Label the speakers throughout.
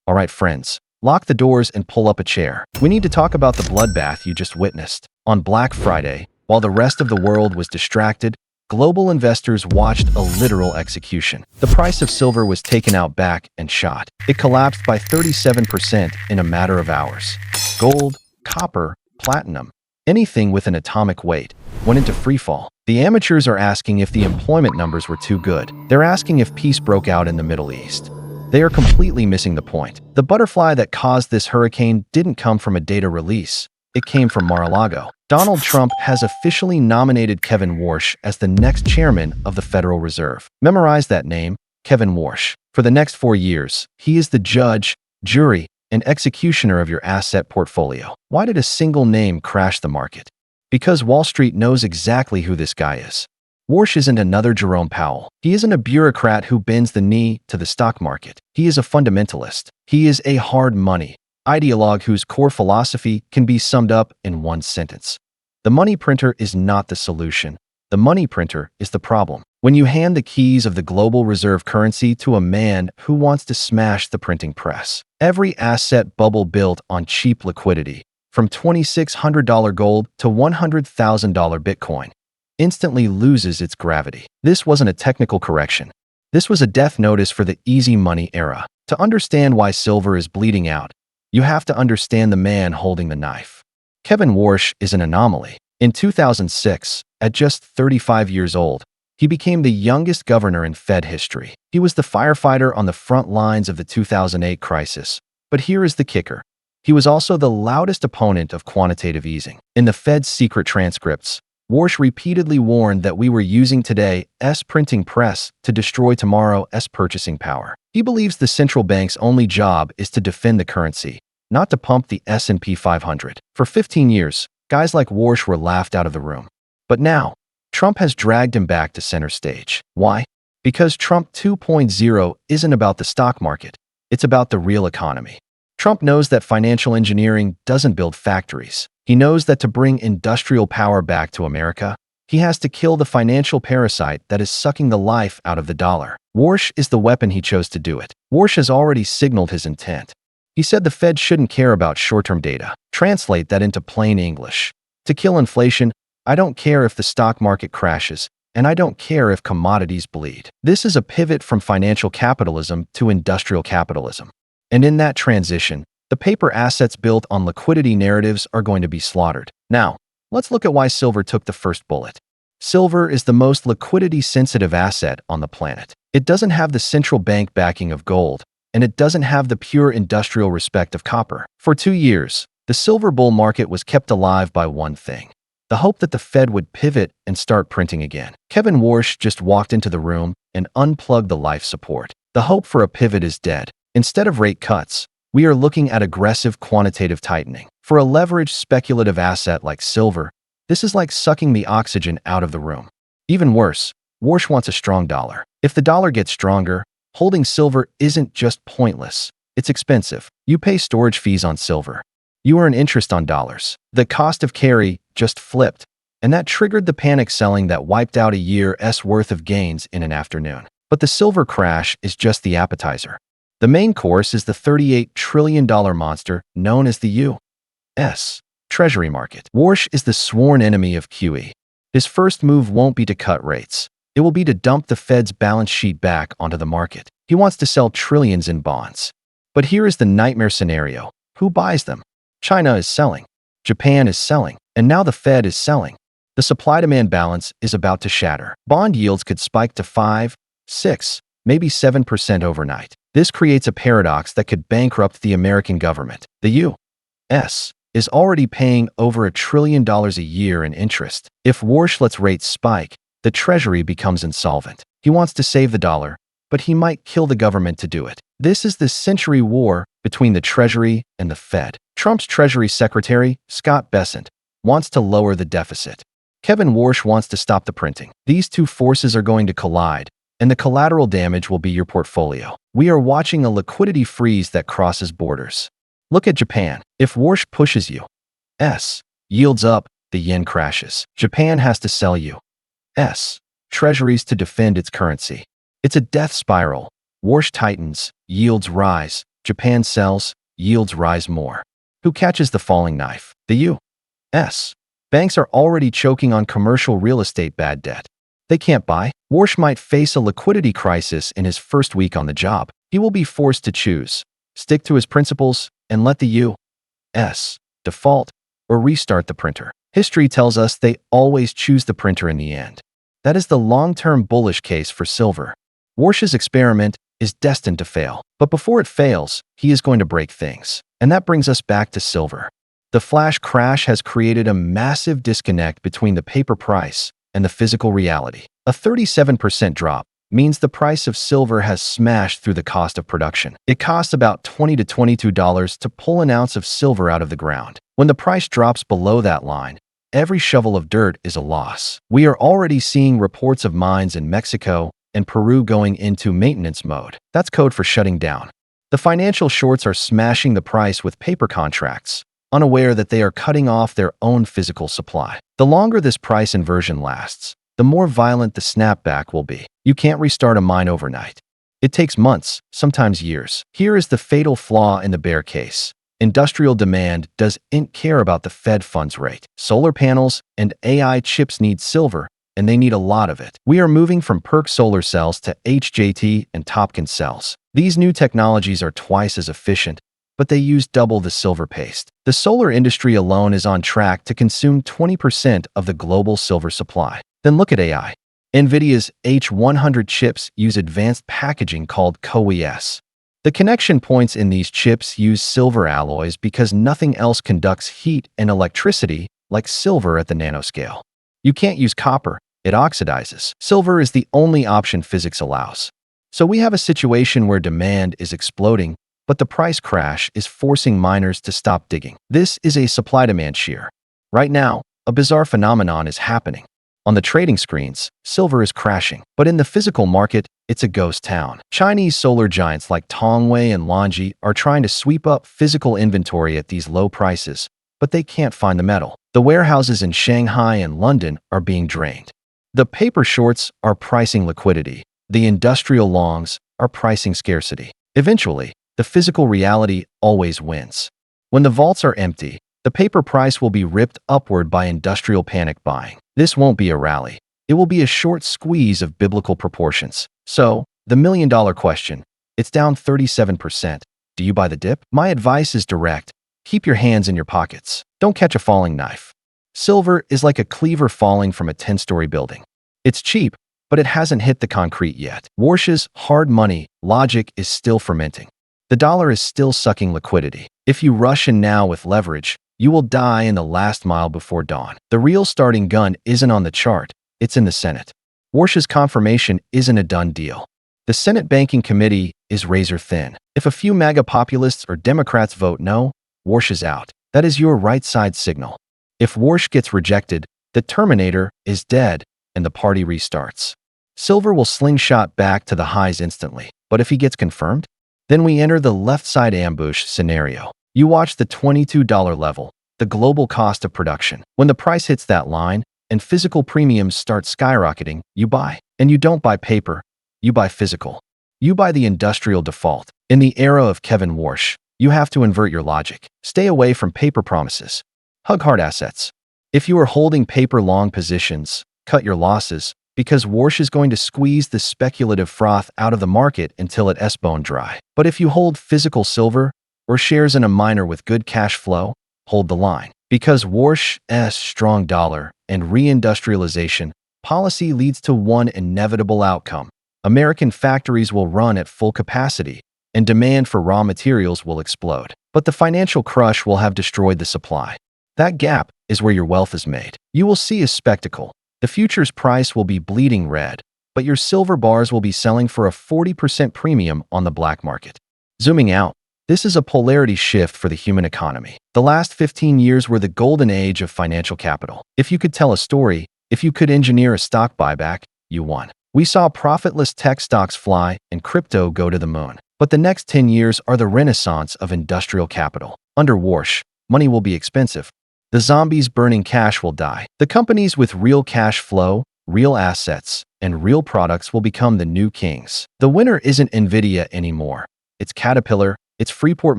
Speaker 1: Alright friends, lock the doors and pull up a chair. We need to talk about the bloodbath you just witnessed. On Black Friday, while the rest of the world was distracted, global investors watched a literal execution. The price of silver was taken out back and shot. It collapsed by 37% in a matter of hours. Gold, copper, platinum, anything with an atomic weight went into freefall. The amateurs are asking if the employment numbers were too good. They're asking if peace broke out in the Middle East. They are completely missing the point. The butterfly that caused this hurricane didn't come from a data release. It came from Mar-a-Lago. Donald Trump has officially nominated Kevin Warsh as the next chairman of the Federal Reserve. Memorize that name, Kevin Warsh. For the next 4 years, he is the judge, jury, and executioner of your asset portfolio. Why did a single name crash the market? Because Wall Street knows exactly who this guy is. Warsh isn't another Jerome Powell. He isn't a bureaucrat who bends the knee to the stock market. He is a fundamentalist. He is a hard money ideologue whose core philosophy can be summed up in one sentence. The money printer is not the solution. The money printer is the problem. When you hand the keys of the global reserve currency to a man who wants to smash the printing press, every asset bubble built on cheap liquidity, from $2,600 gold to $100,000 Bitcoin, instantly loses its gravity. This wasn't a technical correction. This was a death notice for the easy money era. To understand why silver is bleeding out, you have to understand the man holding the knife. Kevin Warsh is an anomaly. In 2006, at just 35 years old, he became the youngest governor in Fed history. He was the firefighter on the front lines of the 2008 crisis. But here is the kicker. He was also the loudest opponent of quantitative easing. In the Fed's secret transcripts, Warsh repeatedly warned that we were using today's printing press to destroy tomorrow's purchasing power. He believes the central bank's only job is to defend the currency, not to pump the S&P 500. For 15 years, guys like Warsh were laughed out of the room. But now, Trump has dragged him back to center stage. Why? Because Trump 2.0 isn't about the stock market. It's about the real economy. Trump knows that financial engineering doesn't build factories. He knows that to bring industrial power back to America, he has to kill the financial parasite that is sucking the life out of the dollar. Warsh is the weapon he chose to do it. Warsh has already signaled his intent. He said the Fed shouldn't care about short-term data. Translate that into plain English. To kill inflation, I don't care if the stock market crashes, and I don't care if commodities bleed. This is a pivot from financial capitalism to industrial capitalism. And in that transition, the paper assets built on liquidity narratives are going to be slaughtered. Now, let's look at why silver took the first bullet. Silver is the most liquidity-sensitive asset on the planet. It doesn't have the central bank backing of gold, and it doesn't have the pure industrial respect of copper. For 2 years, the silver bull market was kept alive by one thing: the hope that the Fed would pivot and start printing again. Kevin Warsh just walked into the room and unplugged the life support. The hope for a pivot is dead. Instead of rate cuts, we are looking at aggressive quantitative tightening. For a leveraged speculative asset like silver, this is like sucking the oxygen out of the room. Even worse, Warsh wants a strong dollar. If the dollar gets stronger, holding silver isn't just pointless, it's expensive. You pay storage fees on silver. You earn interest on dollars. The cost of carry just flipped, and that triggered the panic selling that wiped out a year's worth of gains in an afternoon. But the silver crash is just the appetizer. The main course is the $38 trillion monster known as the U.S. Treasury market. Warsh is the sworn enemy of QE. His first move won't be to cut rates. It will be to dump the Fed's balance sheet back onto the market. He wants to sell trillions in bonds. But here is the nightmare scenario. Who buys them? China is selling. Japan is selling. And now the Fed is selling. The supply-demand balance is about to shatter. Bond yields could spike to 5, 6, maybe 7% overnight. This creates a paradox that could bankrupt the American government. The U.S. is already paying over $1 trillion a year in interest. If Warsh lets rates spike, the Treasury becomes insolvent. He wants to save the dollar, but he might kill the government to do it. This is the century war between the Treasury and the Fed. Trump's Treasury Secretary, Scott Bessent, wants to lower the deficit. Kevin Warsh wants to stop the printing. These two forces are going to collide, and the collateral damage will be your portfolio. We are watching a liquidity freeze that crosses borders. Look at Japan. If Warsh pushes U.S. yields up, the yen crashes. Japan has to sell U.S. treasuries to defend its currency. It's a death spiral. Warsh tightens, yields rise. Japan sells, yields rise more. Who catches the falling knife? The U.S. Banks are already choking on commercial real estate bad debt. They can't buy. Warsh might face a liquidity crisis in his first week on the job. He will be forced to choose, stick to his principles, and let the U.S. default or restart the printer. History tells us they always choose the printer in the end. That is the long-term bullish case for silver. Warsh's experiment is destined to fail. But before it fails, he is going to break things. And that brings us back to silver. The flash crash has created a massive disconnect between the paper price and the physical reality. A 37% drop means the price of silver has smashed through the cost of production. It costs about $20 to $22 to pull an ounce of silver out of the ground. When the price drops below that line, every shovel of dirt is a loss. We are already seeing reports of mines in Mexico and Peru going into maintenance mode. That's code for shutting down. The financial shorts are smashing the price with paper contracts, unaware that they are cutting off their own physical supply. The longer this price inversion lasts, the more violent the snapback will be. You can't restart a mine overnight. It takes months, sometimes years. Here is the fatal flaw in the bear case. Industrial demand doesn't care about the Fed funds rate. Solar panels and AI chips need silver, and they need a lot of it. We are moving from PERC solar cells to HJT and Topkin cells. These new technologies are twice as efficient, but they use double the silver paste. The solar industry alone is on track to consume 20% of the global silver supply. Then look at AI. NVIDIA's H100 chips use advanced packaging called CoES. The connection points in these chips use silver alloys because nothing else conducts heat and electricity like silver at the nanoscale. You can't use copper. It oxidizes. Silver is the only option physics allows. So we have a situation where demand is exploding, but the price crash is forcing miners to stop digging. This is a supply-demand shear. Right now, a bizarre phenomenon is happening. On the trading screens, silver is crashing, but in the physical market, it's a ghost town. Chinese solar giants like Tongwei and Longi are trying to sweep up physical inventory at these low prices, but they can't find the metal. The warehouses in Shanghai and London are being drained. The paper shorts are pricing liquidity. The industrial longs are pricing scarcity. Eventually, the physical reality always wins. When the vaults are empty, the paper price will be ripped upward by industrial panic buying. This won't be a rally. It will be a short squeeze of biblical proportions. So, the million-dollar question, it's down 37%. Do you buy the dip? My advice is direct. Keep your hands in your pockets. Don't catch a falling knife. Silver is like a cleaver falling from a 10-story building. It's cheap, but it hasn't hit the concrete yet. Warsh's hard money logic is still fermenting. The dollar is still sucking liquidity. If you rush in now with leverage, you will die in the last mile before dawn. The real starting gun isn't on the chart, it's in the Senate. Warsh's confirmation isn't a done deal. The Senate Banking Committee is razor thin. If a few MAGA populists or Democrats vote no, Warsh is out. That is your right side signal. If Warsh gets rejected, the Terminator is dead and the party restarts. Silver will slingshot back to the highs instantly. But if he gets confirmed, then we enter the left side ambush scenario. You watch the $22 level, the global cost of production. When the price hits that line and physical premiums start skyrocketing, you buy. And you don't buy paper, you buy physical. You buy the industrial default. In the era of Kevin Warsh, you have to invert your logic. Stay away from paper promises. Hug hard assets. If you are holding paper long positions, cut your losses, because Warsh is going to squeeze the speculative froth out of the market until it S-bone dry. But if you hold physical silver or shares in a miner with good cash flow, hold the line. Because Warsh's strong dollar and reindustrialization policy leads to one inevitable outcome. American factories will run at full capacity, and demand for raw materials will explode. But the financial crush will have destroyed the supply. That gap is where your wealth is made. You will see a spectacle. The futures price will be bleeding red, but your silver bars will be selling for a 40% premium on the black market. Zooming out, this is a polarity shift for the human economy. The last 15 years were the golden age of financial capital. If you could tell a story, if you could engineer a stock buyback, you won. We saw profitless tech stocks fly and crypto go to the moon. But the next 10 years are the renaissance of industrial capital. Under Warsh, money will be expensive. The zombies burning cash will die. The companies with real cash flow, real assets, and real products will become the new kings. The winner isn't NVIDIA anymore. It's Caterpillar, It's Freeport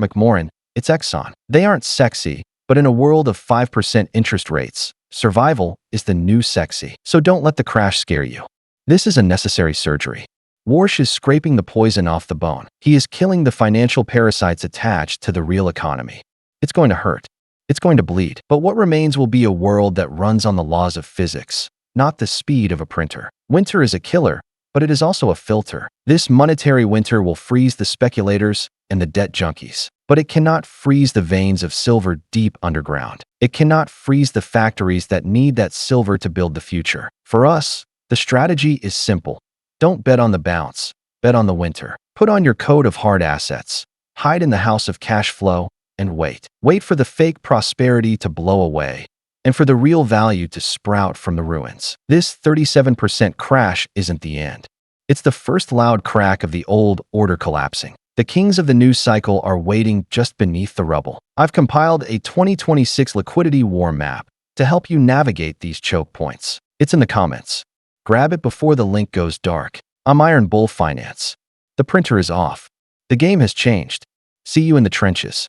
Speaker 1: McMoran, it's Exxon. They aren't sexy, but in a world of 5% interest rates, survival is the new sexy. So don't let the crash scare you. This is a necessary surgery. Warsh is scraping the poison off the bone. He is killing the financial parasites attached to the real economy. It's going to hurt. It's going to bleed. But what remains will be a world that runs on the laws of physics, not the speed of a printer. Winter is a killer, but it is also a filter. This monetary winter will freeze the speculators and the debt junkies. But it cannot freeze the veins of silver deep underground. It cannot freeze the factories that need that silver to build the future. For us, the strategy is simple. Don't bet on the bounce, bet on the winter. Put on your coat of hard assets, hide in the house of cash flow, and wait. Wait for the fake prosperity to blow away, and for the real value to sprout from the ruins. This 37% crash isn't the end. It's the first loud crack of the old order collapsing. The kings of the news cycle are waiting just beneath the rubble. I've compiled a 2026 liquidity war map to help you navigate these choke points. It's in the comments. Grab it before the link goes dark. I'm Iron Bull Finance. The printer is off. The game has changed. See you in the trenches.